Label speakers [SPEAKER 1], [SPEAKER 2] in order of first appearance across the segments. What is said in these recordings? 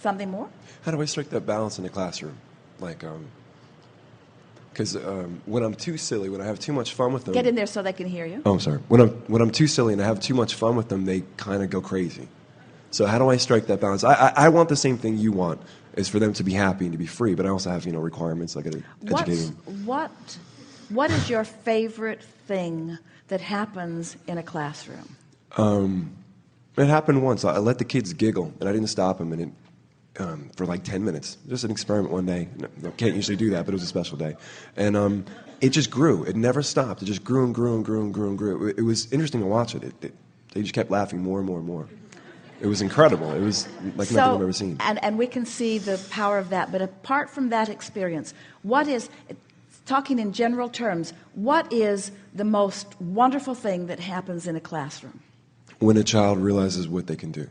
[SPEAKER 1] Something more?
[SPEAKER 2] How do I strike that balance in the classroom? Like, because when I'm too silly, when I have too much fun with them...
[SPEAKER 1] Get in there so they can hear you.
[SPEAKER 2] Oh, I'm sorry. When I'm too silly and I have too much fun with them, they kind of go crazy. So how do I strike that balance? I want the same thing you want, is for them to be happy and to be free, but I also have, requirements like educating.
[SPEAKER 1] What is your favorite thing that happens in a classroom?
[SPEAKER 2] It happened once. I let the kids giggle, and I didn't stop them, and for like 10 minutes. Just an experiment one day. I can't usually do that, but it was a special day. And it just grew. It never stopped. It just grew and grew and grew and grew and grew. It was interesting to watch it. They just kept laughing more and more and more. It was incredible. It was like nothing I've ever seen.
[SPEAKER 1] And we can see the power of that. But apart from that experience, talking in general terms, what is the most wonderful thing that happens in a classroom?
[SPEAKER 2] When a child realizes what they can do.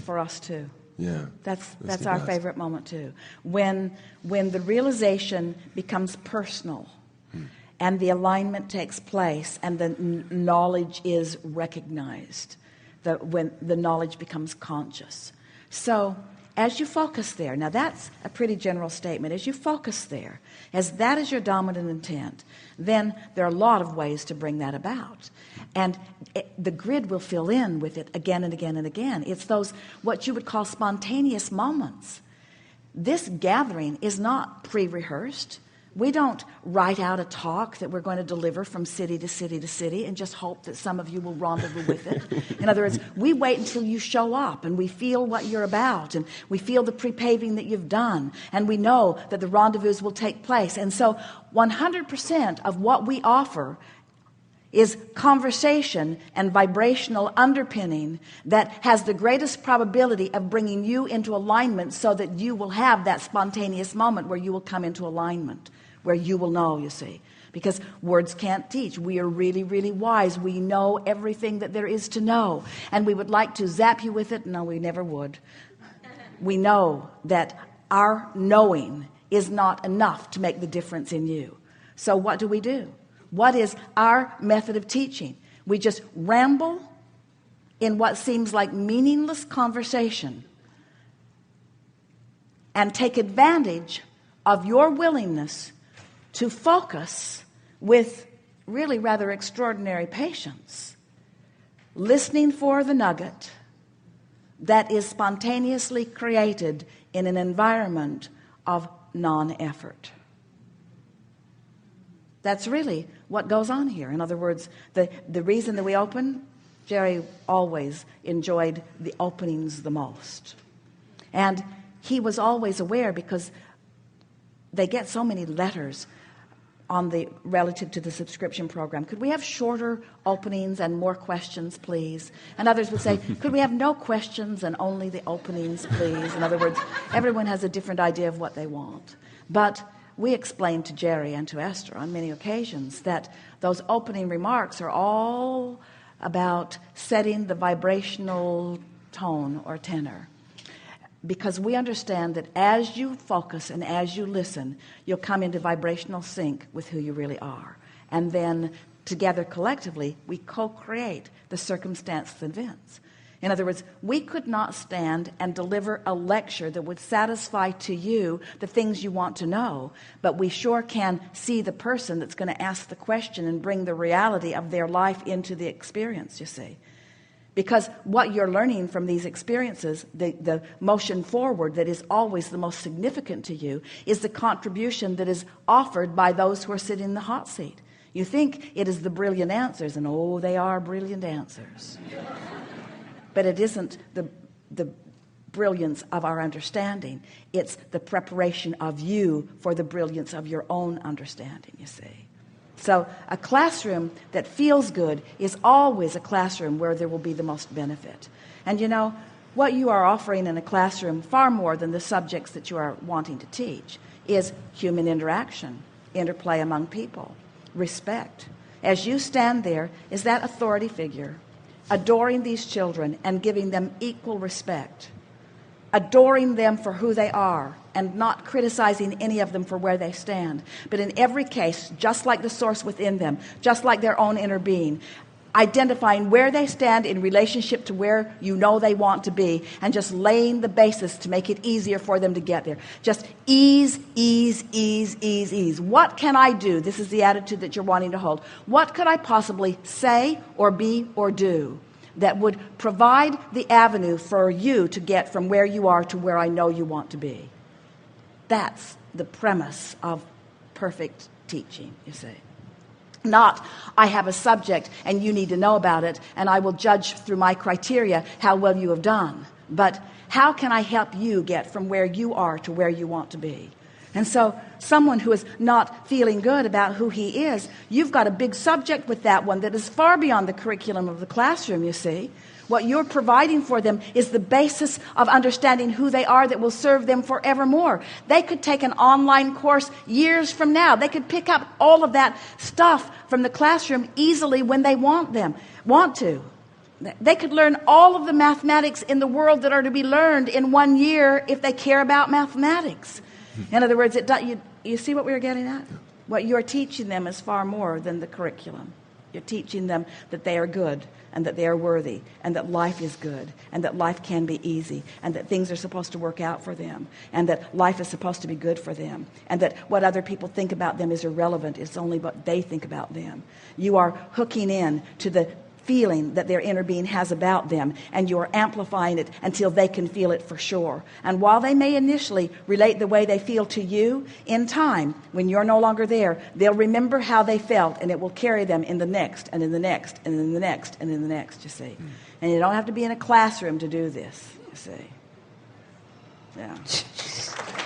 [SPEAKER 1] For us too.
[SPEAKER 2] Yeah.
[SPEAKER 1] That's our favorite moment too. When the realization becomes personal and the alignment takes place and the knowledge is recognized. When the knowledge becomes conscious. So as you focus there, now that's a pretty general statement, as you focus there, as that is your dominant intent, then there are a lot of ways to bring that about. And the grid will fill in with it again and again and again. It's those, what you would call spontaneous moments. This gathering is not pre-rehearsed. We don't write out a talk that we're going to deliver from city to city to city and just hope that some of you will rendezvous with it. In other words, we wait until you show up and we feel what you're about and we feel the pre-paving that you've done and we know that the rendezvous will take place. And so 100% of what we offer is conversation and vibrational underpinning that has the greatest probability of bringing you into alignment so that you will have that spontaneous moment where you will come into alignment, where you will know, you see. Because words can't teach. We are really, really wise. We know everything that there is to know. And we would like to zap you with it. No, we never would. We know that our knowing is not enough to make the difference in you. So what do? What is our method of teaching? We just ramble in what seems like meaningless conversation and take advantage of your willingness to focus with really rather extraordinary patience, listening for the nugget that is spontaneously created in an environment of non-effort. That's really what goes on here. In other words, the reason that we open, Jerry always enjoyed the openings the most. And he was always aware, because they get so many letters relative to the subscription program. Could we have shorter openings and more questions, please? And others would say, could we have no questions and only the openings, please? In other words, everyone has a different idea of what they want. But we explained to Jerry and to Esther on many occasions that those opening remarks are all about setting the vibrational tone or tenor. Because we understand that as you focus and as you listen, you'll come into vibrational sync with who you really are. And then together collectively, we co-create the circumstance and events. In other words, we could not stand and deliver a lecture that would satisfy to you the things you want to know, but we sure can see the person that's going to ask the question and bring the reality of their life into the experience, you see. Because what you're learning from these experiences, the motion forward that is always the most significant to you, is the contribution that is offered by those who are sitting in the hot seat. You think it is the brilliant answers, and oh, they are brilliant answers. But it isn't the brilliance of our understanding. It's the preparation of you for the brilliance of your own understanding, you see. So a classroom that feels good is always a classroom where there will be the most benefit. And you know, what you are offering in a classroom, far more than the subjects that you are wanting to teach, is human interaction, interplay among people, respect. As you stand there as that authority figure, adoring these children and giving them equal respect, adoring them for who they are and not criticizing any of them for where they stand, but in every case, just like the source within them, just like their own inner being, identifying where they stand in relationship to where you know they want to be, and just laying the basis to make it easier for them to get there. Just ease, ease, ease, ease, ease. What can I do? This is the attitude that you're wanting to hold. What could I possibly say or be or do that would provide the avenue for you to get from where you are to where I know you want to be? That's the premise of perfect teaching, you see. Not, I have a subject and you need to know about it, and I will judge through my criteria how well you have done. But how can I help you get from where you are to where you want to be? And so someone who is not feeling good about who he is, you've got a big subject with that one that is far beyond the curriculum of the classroom, you see. What you're providing for them is the basis of understanding who they are that will serve them forevermore. They could take an online course years from now. They could pick up all of that stuff from the classroom easily when they want to. They could learn all of the mathematics in the world that are to be learned in 1 year if they care about mathematics. In other words, you see what we were getting at? What you're teaching them is far more than the curriculum. You're teaching them that they are good, and that they are worthy, and that life is good, and that life can be easy, and that things are supposed to work out for them, and that life is supposed to be good for them, and that what other people think about them is irrelevant. It's only what they think about them. You are hooking in to the feeling that their inner being has about them, and you're amplifying it until they can feel it for sure. And while they may initially relate the way they feel to you, in time, when you're no longer there, they'll remember how they felt, and it will carry them in the next, and in the next, and in the next, and in the next, you see. And you don't have to be in a classroom to do this, you see. Yeah.